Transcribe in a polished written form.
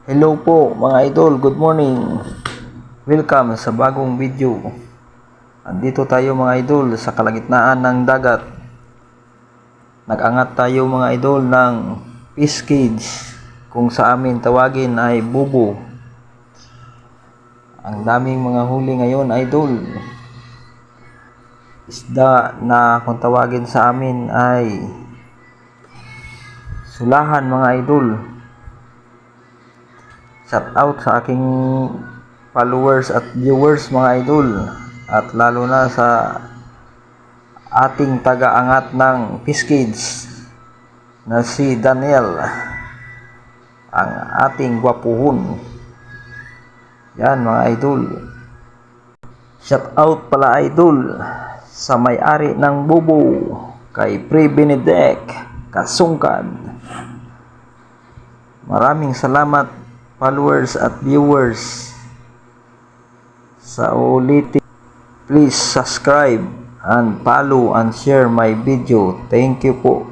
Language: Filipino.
Hello po mga idol, good morning. Welcome sa bagong video. Andito tayo mga idol sa kalagitnaan ng dagat. Nag-angat tayo mga idol ng fish cage, kung sa amin tawagin ay bubo. Ang daming mga huli ngayon idol. Isda na kung tawagin sa amin ay sulahan mga idol. Shout out sa aking followers at viewers mga idol, at lalo na sa ating taga-angat ng fish cage na si Daniel, ang ating gwapuhon. Yan mga idol. Shout out pala idol sa may-ari ng bubo, kay Pre Benedek Kasungkad. Maraming salamat followers at viewers sa ulitin. Please subscribe and follow and share my video. Thank you po.